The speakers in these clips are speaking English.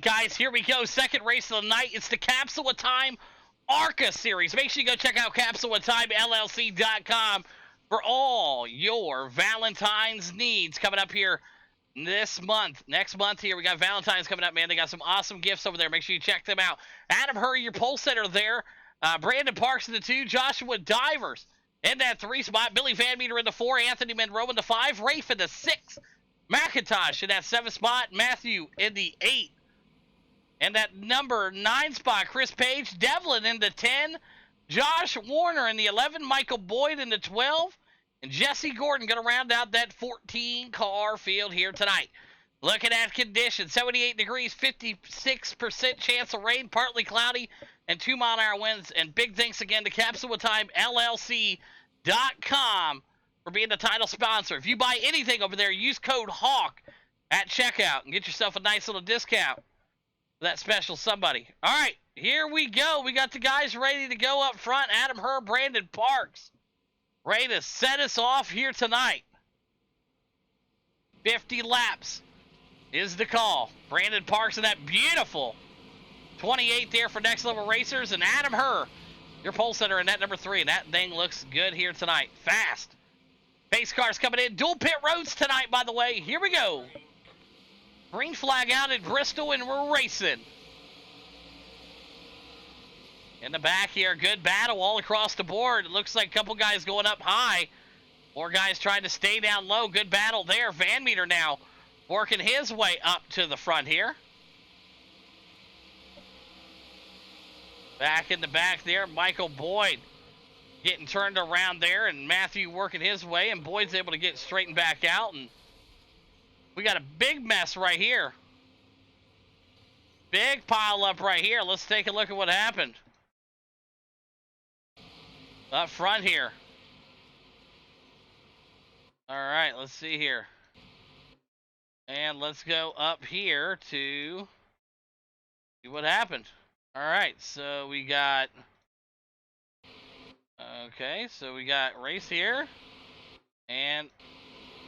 guys, here we go. Second race of the night. It's the Capsule of Time ARCA series. Make sure you go check out CapsuleOfTimeLLC.com for all your Valentine's needs coming up here this month. Next month here, we got Valentine's coming up, man. They got some awesome gifts over there. Make sure you check them out. Adam Hurry, your pole setter there. Brandon Parks in the 2. Joshua Divers in that 3 spot. Billy Van Meter in the 4. Anthony Monroe in the 5. Rafe in the 6. McIntosh in that 7 spot. Matthew in the 8. And that number 9 spot, Chris Page. Devlin in the 10. Josh Warner in the 11. Michael Boyd in the 12. And Jesse Gordon going to round out that 14-car field here tonight. Looking at conditions, 78 degrees, 56% chance of rain, partly cloudy, and 2-mile-an-hour winds. And big thanks again to CapsuleTimeLLC.com for being the title sponsor. If you buy anything over there, use code HAWK at checkout and get yourself a nice little discount for that special somebody. All right, here we go. We got the guys ready to go up front. Adam Herr, Brandon Parks, ready to set us off here tonight. 50 laps is the call. Brandon Parks in that beautiful 28 there for Next Level Racers. And Adam Herr, your pole setter in that number 3. And that thing looks good here tonight. Fast. Pace cars coming in. Dual pit roads tonight, by the way. Here we go. Green flag out at Bristol, and we're racing. In the back here, good battle all across the board. It looks like a couple guys going up high. More guys trying to stay down low. Good battle there. Van Meter now working his way up to the front here. Back in the back there, Michael Boyd getting turned around there, and Matthew working his way, and Boyd's able to get straightened back out, and we got a big mess right here. Big pile up right here. Let's take a look at what happened. Up front here. All right, let's see here. And let's go up here to see what happened. All right, so we got... Okay, so we got race here. And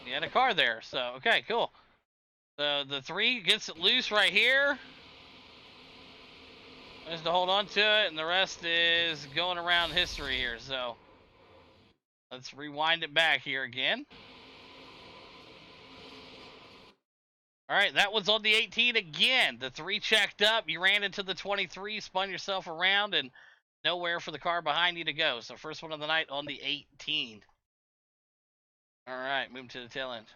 we had a car there. So, okay, cool. So the 3 gets it loose right here. Just to hold on to it, and the rest is going around history here. So let's rewind it back here again. All right, that was on the 18 again. The 3 checked up. You ran into the 23, spun yourself around, and nowhere for the car behind you to go. So first one of the night on the 18. All right, moving to the tail end.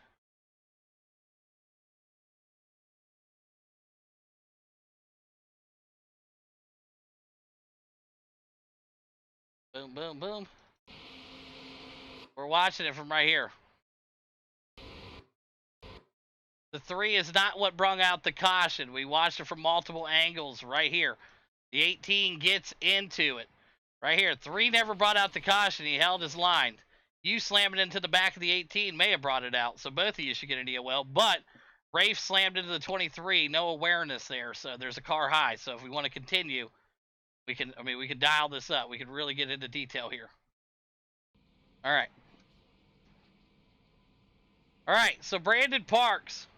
Boom, boom, boom. We're watching it from right here. The 3 is not what brung out the caution. We watched it from multiple angles right here. The 18 gets into it. Right here, 3 never brought out the caution. He held his line. You slamming into the back of the 18 may have brought it out, so both of you should get an EOL. But Rafe slammed into the 23, no awareness there, so there's a car high. So if we want to continue, we can dial this up. We can really get into detail here. All right. All right, so Brandon Parks,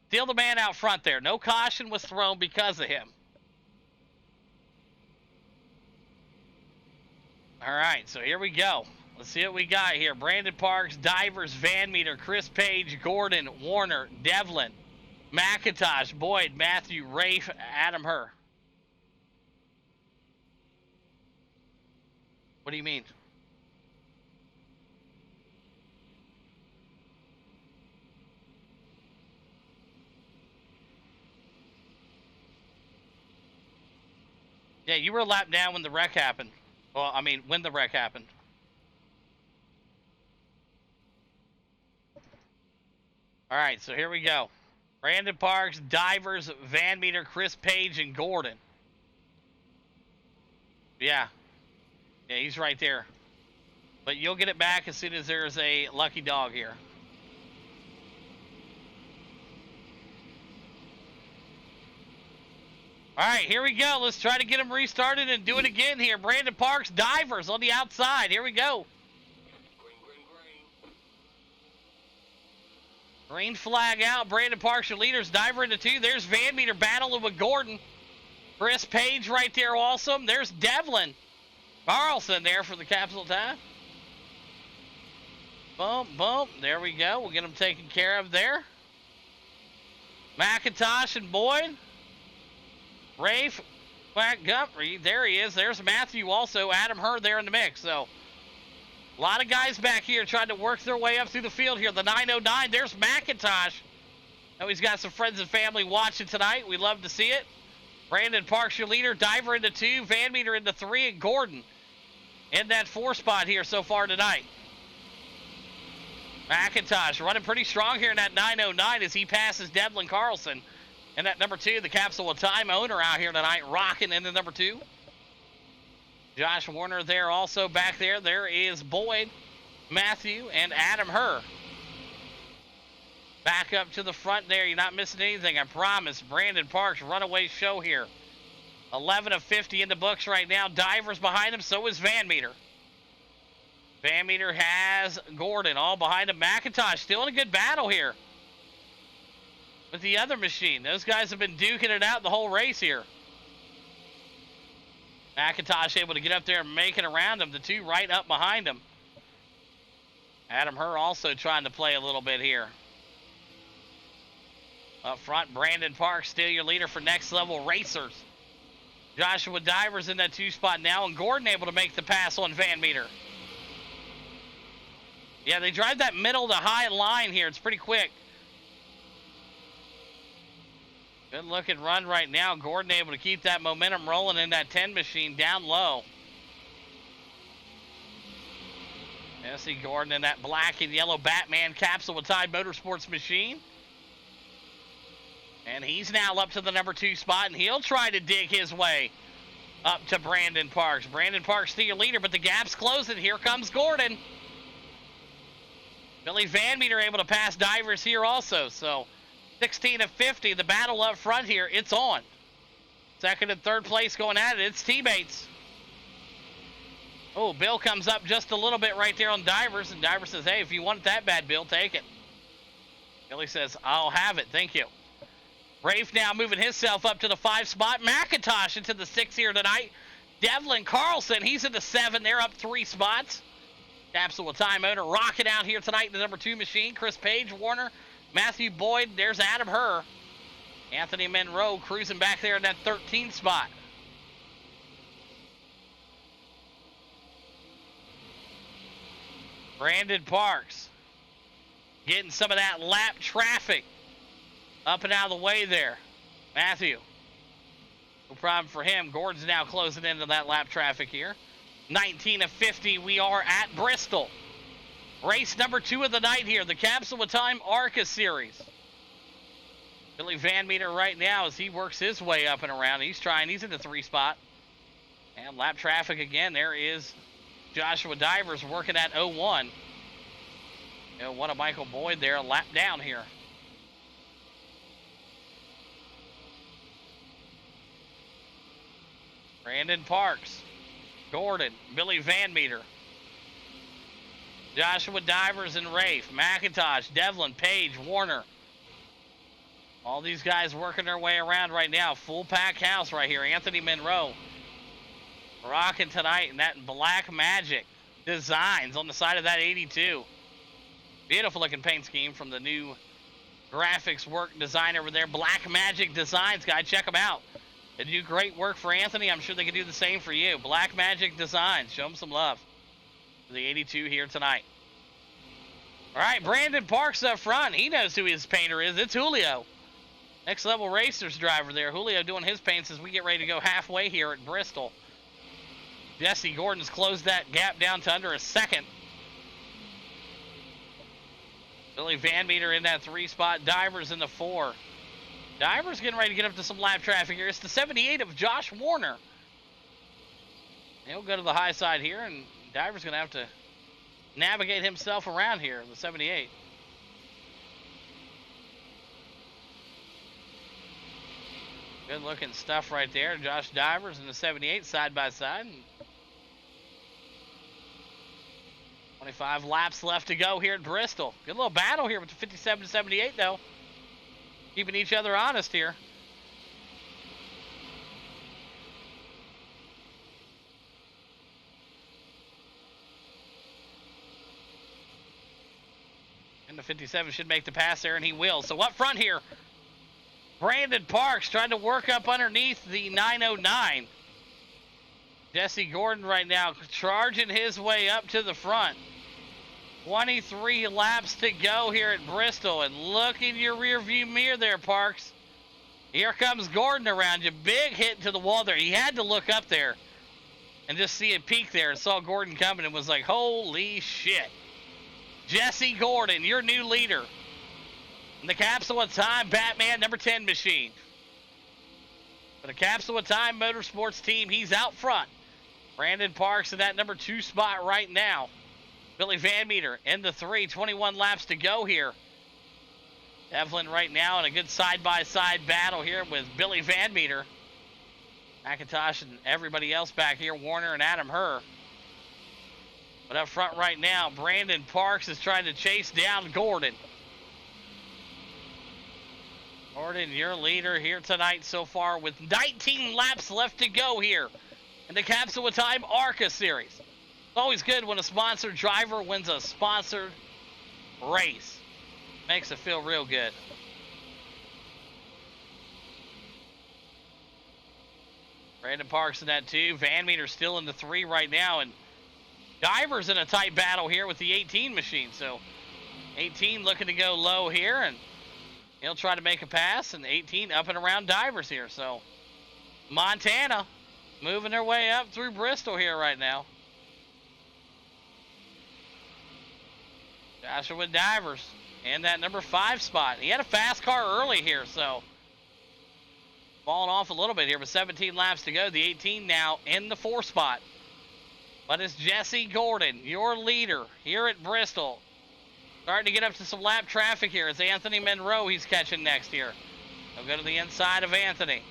still the man out front there. No caution was thrown because of him. All right, so here we go. Let's see what we got here. Brandon Parks, Divers, Van Meter, Chris Page, Gordon, Warner, Devlin, McIntosh, Boyd, Matthew, Rafe, Adam Herr. What do you mean? Yeah, you were a lap down when the wreck happened. Well, I mean, when the wreck happened. All right, so here we go. Brandon Parks, Divers, Van Meter, Chris Page, and Gordon. Yeah. Yeah, he's right there. But you'll get it back as soon as there's a lucky dog here. All right, here we go. Let's try to get him restarted and do it again here. Brandon Parks, Divers on the outside. Here we go. Green flag out. Brandon Parks, your leaders. Diver into 2. There's Van Meter battling with Gordon. Chris Page right there also. There's Devlin Carlson there for the Capsule time. Boom, boom. There we go. We'll get them taken care of there. McIntosh and Boyd. Rafe, Guthrie. There he is. There's Matthew also. Adam Hurd there in the mix. So, a lot of guys back here trying to work their way up through the field here. The 909. There's McIntosh. Know he's got some friends and family watching tonight. We love to see it. Brandon Parks, your leader. Diver into 2. Van Meter into 3. And Gordon in that 4 spot here so far tonight. McIntosh running pretty strong here in that 909 as he passes Devlin Carlson. And that number 2, the Capsule of Time owner out here tonight, rocking in the number 2. Josh Warner there also back there. There is Boyd, Matthew, and Adam Herr. Back up to the front there. You're not missing anything, I promise. Brandon Parks, runaway show here. 11 of 50 in the books right now. Divers behind him, so is Van Meter. Van Meter has Gordon all behind him. McIntosh still in a good battle here with the other machine. Those guys have been duking it out the whole race here. McIntosh able to get up there and make it around him. The 2 right up behind him. Adam Herr also trying to play a little bit here. Up front, Brandon Parks still your leader for Next Level Racers. Joshua Divers in that 2 spot now, and Gordon able to make the pass on Van Meter. Yeah, they drive that middle to high line here. It's pretty quick. Good looking run right now. Gordon able to keep that momentum rolling in that 10 machine down low. Yeah, see Gordon in that black and yellow Batman Capsule with Tide Motorsports machine. And he's now up to the number 2 spot, and he'll try to dig his way up to Brandon Parks. Brandon Parks still your leader, but the gap's closing. Here comes Gordon. Billy Van Meter able to pass Divers here also. So 16 of 50. The battle up front here, it's on. Second and third place going at it. It's teammates. Oh, Bill comes up just a little bit right there on Divers. And Divers says, hey, if you want it that bad, Bill, take it. Billy says, I'll have it. Thank you. Rafe now moving himself up to the 5 spot. McIntosh into the 6 here tonight. Devlin Carlson, he's in the 7. They're up 3 spots. Capsule of Time owner rocking out here tonight in the number 2 machine. Chris Page, Warner, Matthew Boyd. There's Adam Herr. Anthony Monroe cruising back there in that 13 spot. Brandon Parks getting some of that lap traffic up and out of the way there. Matthew, no problem for him. Gordon's now closing into that lap traffic here. 19 of 50, we are at Bristol. Race number 2 of the night here, the Capsule of Time ARCA Series. Billy Van Meter right now as he works his way up and around. He's in the 3 spot. And lap traffic again, there is Joshua Divers working at 01. What a Michael Boyd there, a lap down here. Brandon Parks, Gordon, Billy Van Meter, Joshua Divers and Rafe, McIntosh, Devlin, Page, Warner. All these guys working their way around right now. Full pack house right here. Anthony Monroe rocking tonight in that Black Magic designs on the side of that 82. Beautiful looking paint scheme from the new graphics work design over there. Black Magic Designs, guys. Check them out. They do great work for Anthony. I'm sure they can do the same for you. Black Magic Designs. Show them some love for the 82 here tonight. All right, Brandon Parks up front. He knows who his painter is. It's Julio. Next Level Racers driver there. Julio doing his paints as we get ready to go halfway here at Bristol. Jesse Gordon's closed that gap down to under a second. Billy Van Meter in that 3 spot. Divers in the 4. Divers getting ready to get up to some lap traffic here. It's the 78 of Josh Warner. He'll go to the high side here, and Divers going to have to navigate himself around here, the 78. Good looking stuff right there. Josh Divers and the 78 side by side. 25 laps left to go here at Bristol. Good little battle here with the 57 to 78, though. Keeping each other honest here. And the 57 should make the pass there, and he will. So up front here, Brandon Parks trying to work up underneath the 909. Jesse Gordon right now charging his way up to the front. 23 laps to go here at Bristol. And look in your rear view mirror there, Parks. Here comes Gordon around you. Big hit to the wall there. He had to look up there and just see a peek there and saw Gordon coming and was like, holy shit. Jesse Gordon, your new leader. In the Capsule of Time Batman number 10 machine. For the Capsule of Time Motorsports team, he's out front. Brandon Parks in that number 2 spot right now. Billy Van Meter in the 3, 21 laps to go here. Devlin right now in a good side-by-side battle here with Billy Van Meter. McIntosh and everybody else back here, Warner and Adam Herr. But up front right now, Brandon Parks is trying to chase down Gordon. Gordon, your leader here tonight so far with 19 laps left to go here in the Capsule of Time ARCA series. It's always good when a sponsored driver wins a sponsored race. Makes it feel real good. Brandon Parks in that 2. Van Meter still in the 3 right now. And Diver's in a tight battle here with the 18 machine. So 18 looking to go low here. And he'll try to make a pass. And 18 up and around Divers here. So Montana moving their way up through Bristol here right now. Joshua Divers in that number 5 spot. He had a fast car early here, so falling off a little bit here, but 17 laps to go. The 18 now in the 4 spot. But it's Jesse Gordon, your leader here at Bristol. Starting to get up to some lap traffic here. It's Anthony Monroe he's catching next here. He'll go to the inside of Anthony.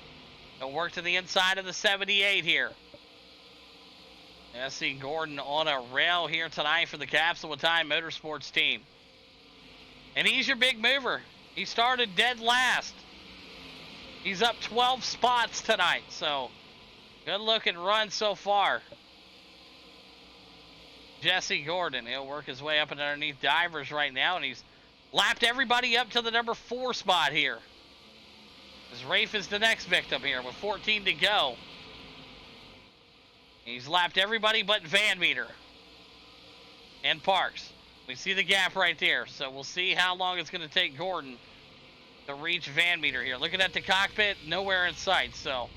He'll work to the inside of the 78 here. Jesse Gordon on a rail here tonight for the Capsule of Time Motorsports team. And he's your big mover. He started dead last. He's up 12 spots tonight, so good looking run so far. Jesse Gordon, he'll work his way up and underneath Divers right now, and he's lapped everybody up to the number 4 spot here. As Rafe is the next victim here with 14 to go. He's lapped everybody but Van Meter and Parks. We see the gap right there, so we'll see how long it's going to take Gordon to reach Van Meter here. Looking at the cockpit, nowhere in sight, so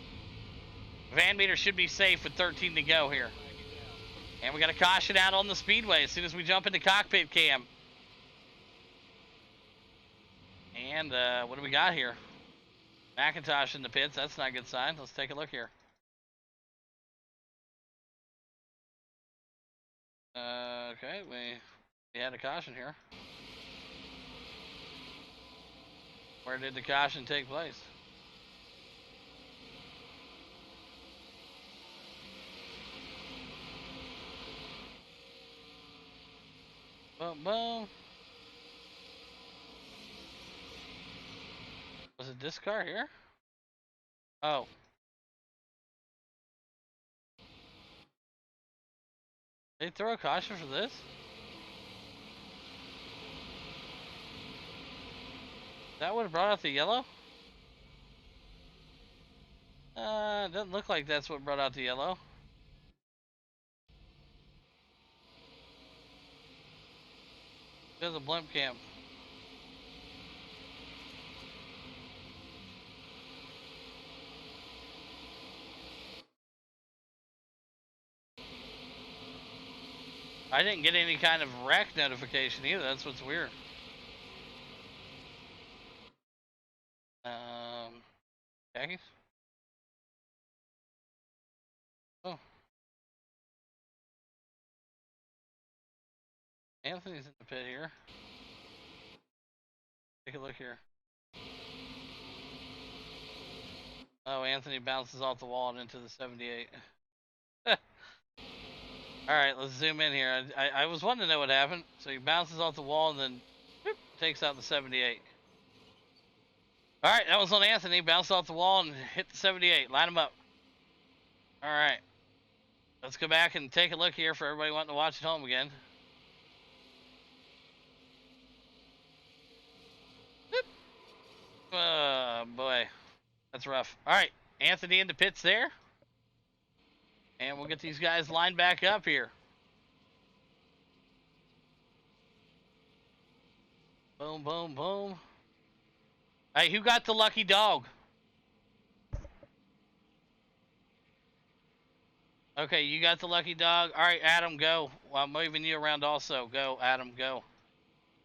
Van Meter should be safe with 13 to go here. And we got a caution out on the speedway as soon as we jump into cockpit cam. And what do we got here? McIntosh in the pits. That's not a good sign. Let's take a look here. Okay, we had a caution here. Where did the caution take place? Boom, boom. Was it this car here? Oh. They throw a caution for this? That would have brought out the yellow? Doesn't look like that's what brought out the yellow. There's a blimp cam. I didn't get any kind of wreck notification either. That's what's weird. Khakis? Oh. Anthony's in the pit here. Take a look here. Oh, Anthony bounces off the wall and into the 78. All right, let's zoom in here. I was wanting to know what happened. So he bounces off the wall and then whoop, takes out the 78. All right, that was on Anthony. Bounced off the wall and hit the 78. Line him up. All right. Let's go back and take a look here for everybody wanting to watch at home again. Boy. That's rough. All right. Anthony in the pits there. And we'll get these guys lined back up here. Boom, boom, boom. Hey, who got the lucky dog? Okay, you got the lucky dog. All right, Adam, go. Well, I'm moving you around also. Go, Adam, go.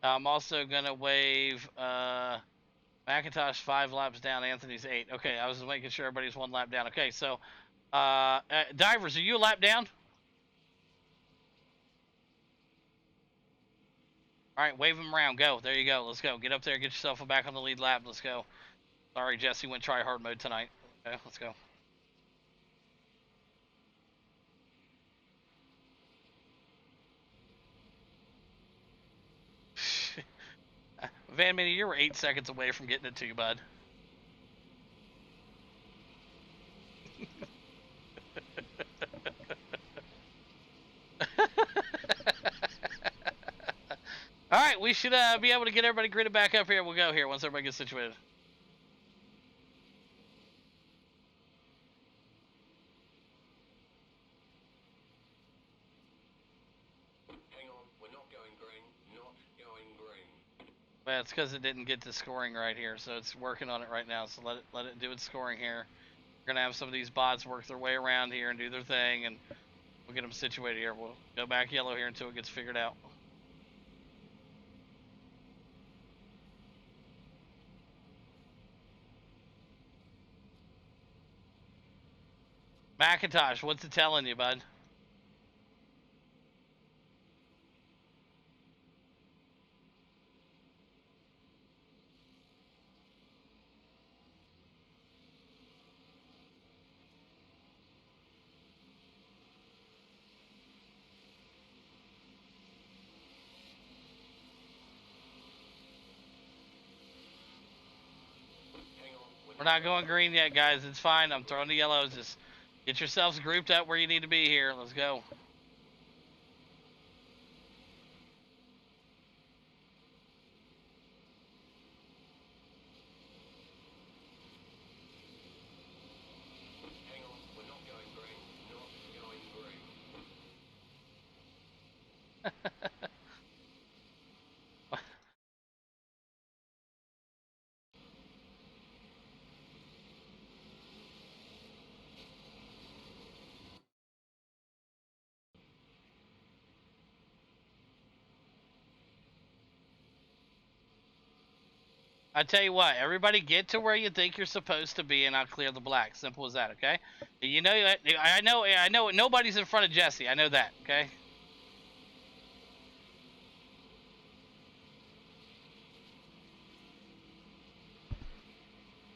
I'm also going to wave McIntosh 5 laps down. Anthony's 8. Okay, I was just making sure everybody's 1 lap down. Okay, so Divers, are you a lap down? All right, wave him around. Go. There you go. Let's go. Get up there. Get yourself back on the lead lap. Let's go. Sorry, Jesse went try hard mode tonight. Okay, let's go. Van Mini, you were 8 seconds away from getting it to you, bud. All right, we should be able to get everybody gridded back up here. We'll go here once everybody gets situated. Hang on, we're not going green. Not going green. Well, it's because it didn't get to scoring right here, so it's working on it right now. So let it do its scoring here. We're gonna have some of these bots work their way around here and do their thing, and we'll get them situated here. We'll go back yellow here until it gets figured out. McIntosh, what's it telling you, bud? We're not going green yet, guys. It's fine. I'm throwing the yellows. Just get yourselves grouped up where you need to be here. Let's go. Hang on, we're not going green. Not going green. I tell you what, everybody get to where you think you're supposed to be, and I'll clear the black. Simple as that, okay? You know, I know. Nobody's in front of Jesse. I know that, okay?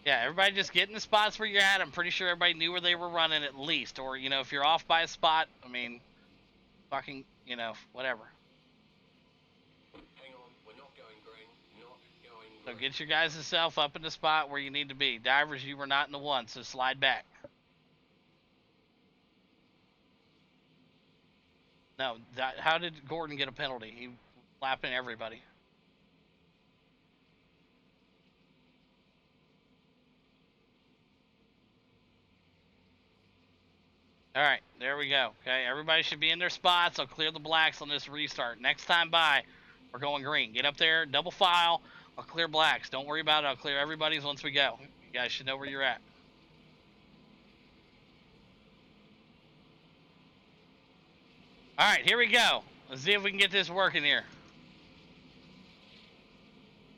Yeah, everybody just get in the spots where you're at. I'm pretty sure everybody knew where they were running at least, or you know, if you're off by a spot, I mean, fucking, you know, whatever. Hang on, we're not going green. Not going So green. get your guys' self up in the spot where you need to be. Divers, you were not in the 1, so slide back. No, how did Gordon get a penalty? He lapping everybody. All right, there we go. Okay, everybody should be in their spots. I'll clear the blacks on this restart. Next time by, we're going green. Get up there, double file. I'll clear blacks. Don't worry about it. I'll clear everybody's once we go. You guys should know where you're at. All right, here we go. Let's see if we can get this working here.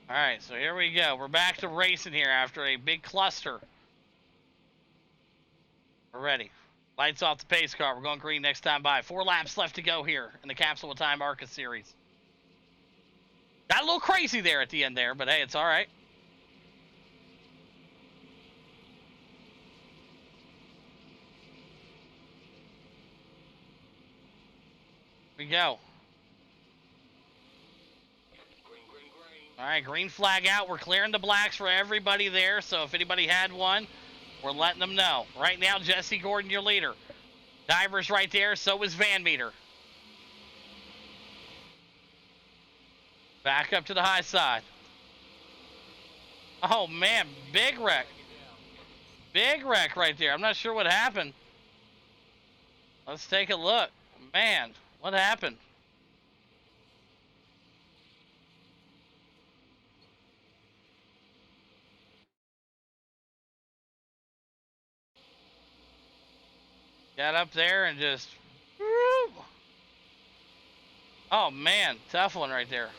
All right, so here we go. We're back to racing here after a big cluster. We're ready. Lights off the pace car. We're going green next time by. 4 laps left to go here in the Capsule Time ARCA series. Got a little crazy there at the end there, but hey, it's all right. We go. Green, green, green. All right, green flag out. We're clearing the blacks for everybody there. So if anybody had one, we're letting them know. Right now, Jesse Gordon, your leader. Divers right there. So is Van Meter. Back up to the high side. Oh, man. Big wreck. Big wreck right there. I'm not sure what happened. Let's take a look. Man, what happened? Got up there and just... Woo! Oh, man. Tough one right there.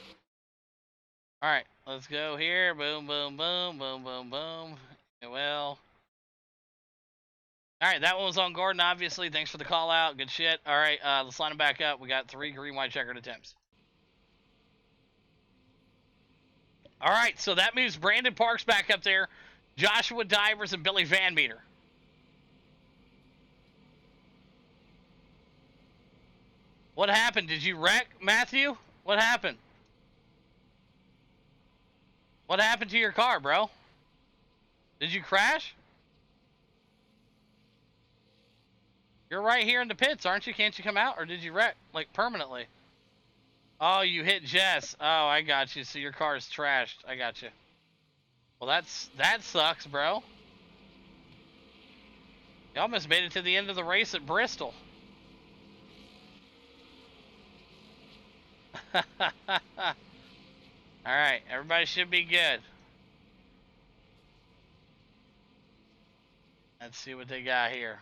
All right, let's go here. Boom, boom, boom, boom, boom, boom. Well... All right, that one was on Gordon, obviously. Thanks for the call out. Good shit. All right, let's line them back up. We got 3 green, white, checkered attempts. All right, so that moves Brandon Parks back up there, Joshua Divers, and Billy Van Meter. What happened? Did you wreck, Matthew? What happened? What happened to your car, bro? Did you crash? You're right here in the pits, aren't you? Can't you come out? Or did you wreck, like, permanently? Oh, you hit Jess. Oh, I got you. So your car is trashed. I got you. Well, that sucks, bro. You almost made it to the end of the race at Bristol. Alright, everybody should be good. Let's see what they got here.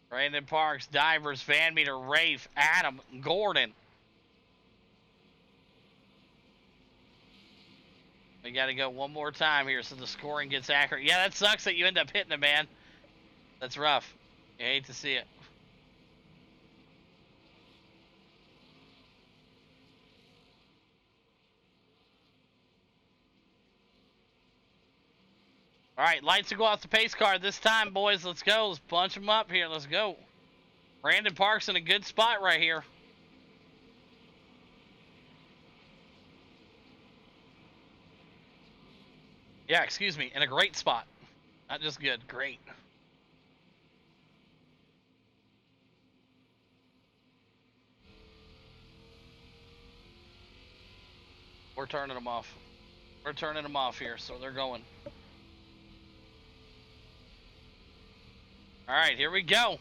Brandon Parks, Divers, Van Meter, Rafe, Adam, Gordon. We got to go one more time here so the scoring gets accurate. Yeah, that sucks that you end up hitting it, man. That's rough. You hate to see it. All right, lights will go off the pace car this time, boys. Let's go. Let's punch them up here. Let's go. Brandon Parks in a good spot right here. Yeah, excuse me. In a great spot. Not just good, great. We're turning them off. We're turning them off here, so they're going. All right, here we go. All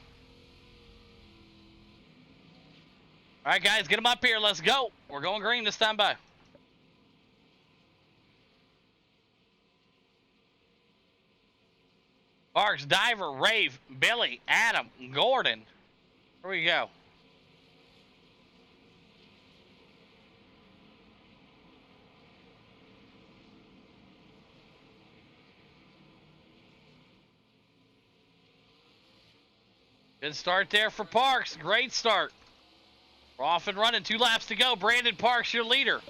right, guys, get them up here. Let's go. We're going green this time by. Parks, Diver, Rave, Billy, Adam, Gordon. Here we go. Good start there for Parks. Great start. We're off and running. 2 laps to go. Brandon Parks, your leader.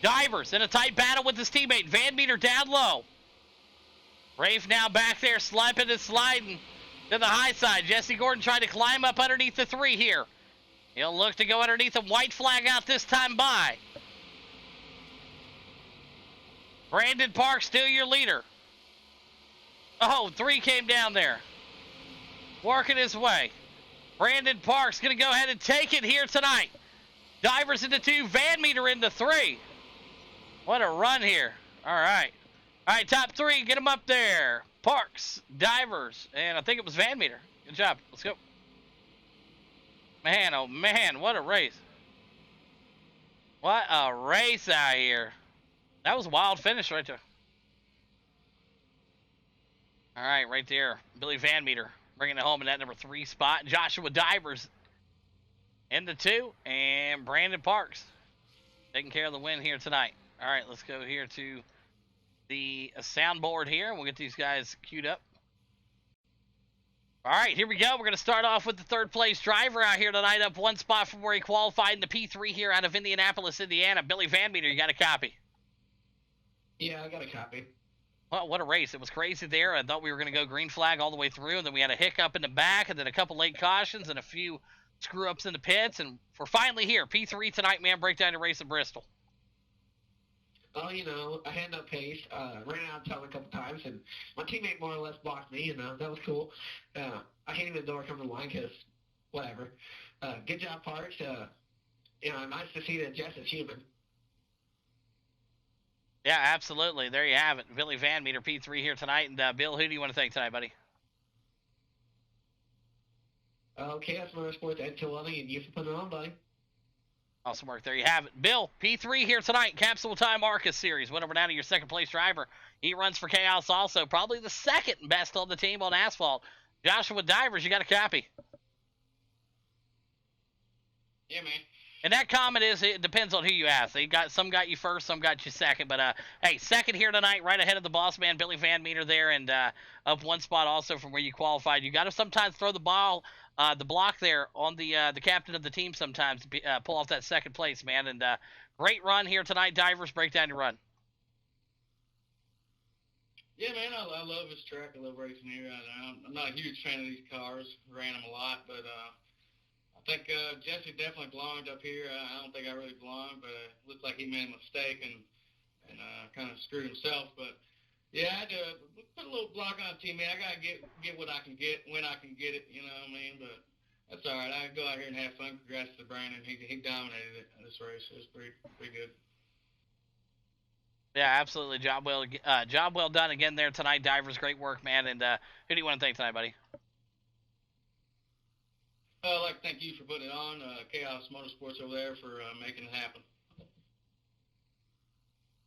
Divers in a tight battle with his teammate. Van Meter down low. Rafe now back there, slipping and sliding to the high side. Jesse Gordon trying to climb up underneath the 3 here. He'll look to go underneath him. White flag out this time by. Brandon Parks still your leader. Oh, 3 came down there. Working his way. Brandon Parks going to go ahead and take it here tonight. Divers into 2, Van Meter into 3. What a run here. All right. All right, top 3, get them up there. Parks, Divers, and I think it was Van Meter. Good job. Let's go. Man, oh man, what a race. What a race out here. That was a wild finish right there. All right, right there. Billy Van Meter bringing it home in that number 3 spot. Joshua Divers in the 2, and Brandon Parks taking care of the win here tonight. All right, let's go here to the soundboard here. We'll get these guys queued up. All right, here we go. We're going to start off with the 3rd place driver out here tonight, up 1 spot from where he qualified in the P3 here out of Indianapolis, Indiana. Billy Van Meter, you got a copy? Yeah, I got a copy. Well, what a race. It was crazy there. I thought we were going to go green flag all the way through, and then we had a hiccup in the back, and then a couple late cautions, and a few screw-ups in the pits, and we're finally here. P3 tonight, man. Break down the race at Bristol. Oh, I had no pace. Ran out of time a couple times, and my teammate more or less blocked me. That was cool. I came in the door coming to the line because whatever. Good job, Parks. Nice to see that Jess is human. Yeah, absolutely. There you have it. Billy Van Meter, P3 here tonight. And Bill, who do you want to thank tonight, buddy? Chaos Motorsports, Ed Tillelly, and you for putting it on, buddy. Awesome work. There you have it. Bill, P3 here tonight. Capsule Time ARCA Series. Went over down to your second place driver. He runs for Chaos also. Probably the second best on the team on asphalt. Joshua Divers, you got a copy. Yeah, man. And that comment is, it depends on who you ask. Some got you first, some got you second. But hey, second here tonight, right ahead of the boss man, Billy Van Meter there, and up one spot also from where you qualified. You got to sometimes throw the ball, the block there on the captain of the team sometimes to pull off that second place, man. And great run here tonight, Divers. Break down your run. Yeah, man, I love this track. I love racing here. I'm not a huge fan of these cars. Ran them a lot, but I think Jesse definitely belonged up here. I don't think I really belonged, but it looks like he made a mistake and kind of screwed himself. But yeah, I had to put a little block on teammate. I gotta get what I can get when I can get it. You know what I mean? But that's all right. I go out here and have fun. Congrats to Brandon. He dominated it in this race. It was pretty good. Yeah, absolutely. Job well done again there tonight, Divers. Great work, man. And who do you want to thank tonight, buddy? I'd like to thank you for putting it on, Chaos Motorsports over there for making it happen.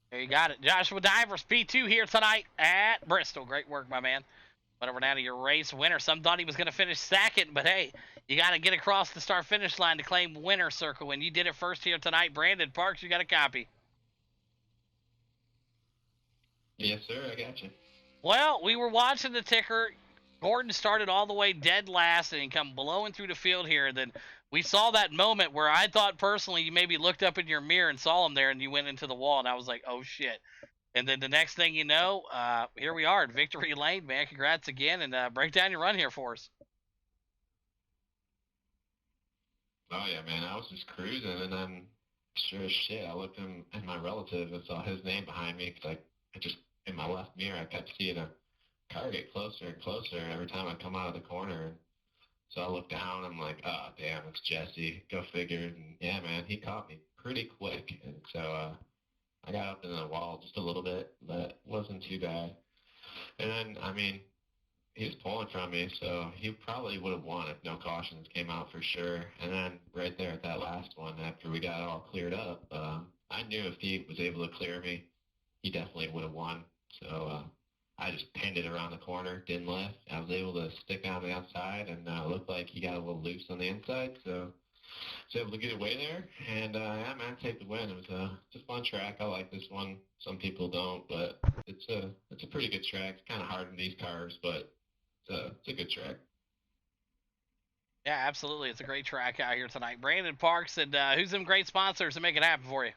There you got it. Joshua Divers, P2 here tonight at Bristol. Great work, my man. Went over down to your race winner. Some thought he was going to finish second, but hey, you got to get across the start-finish line to claim winner circle, and you did it first here tonight. Brandon Parks, you got a copy. Yes, sir. I got you. Well, we were watching the ticker. Gordon started all the way dead last and come blowing through the field here. Then we saw that moment where I thought personally you maybe looked up in your mirror and saw him there and you went into the wall, and I was like, oh, shit. And then the next thing you know, here we are at Victory Lane, man. Congrats again, and break down your run here for us. Oh, yeah, man. I was just cruising, and then sure as shit, I looked in my relative and saw his name behind me because I just, in my left mirror, I kept seeing a car get closer and closer every time I come out of the corner. And so I looked down, I'm like, oh, damn, it's Jesse. Go figure. And yeah, man, he caught me pretty quick. And so I got up in the wall just a little bit, but wasn't too bad. And then, I mean, he was pulling from me, so he probably would have won if no cautions came out for sure. And then right there at that last one, after we got it all cleared up, I knew if he was able to clear me, he definitely would have won. So I just pinned it around the corner, didn't lift. I was able to stick on the outside, and it looked like he got a little loose on the inside. So I was able to get away there, and yeah, man, take the win. It's a fun track. I like this one. Some people don't, but it's a pretty good track. It's kind of hard in these cars, but it's a good track. Yeah, absolutely. It's a great track out here tonight. Brandon Parks, and who's them great sponsors to make it happen for you?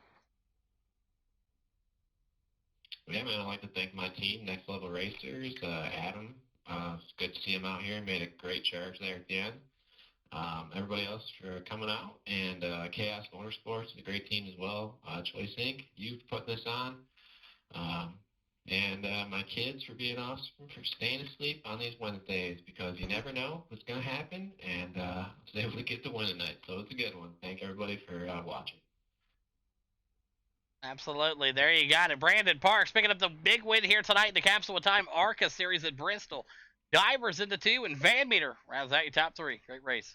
Yeah, man, I'd like to thank my team, Next Level Racers, Adam. It's good to see him out here. Made a great charge there at the end. Everybody else for coming out, and Chaos Motorsports, a great team as well. Choice Inc., you putting this on. And my kids for being awesome, for staying asleep on these Wednesdays, because you never know what's going to happen, and I was able to get the win tonight, so it's a good one. Thank everybody for watching. Absolutely. There you got it. Brandon Parks picking up the big win here tonight in the Capsule Time ARCA Series at Bristol. Divers into 2, and Van Meter rounds out your top 3. Great race.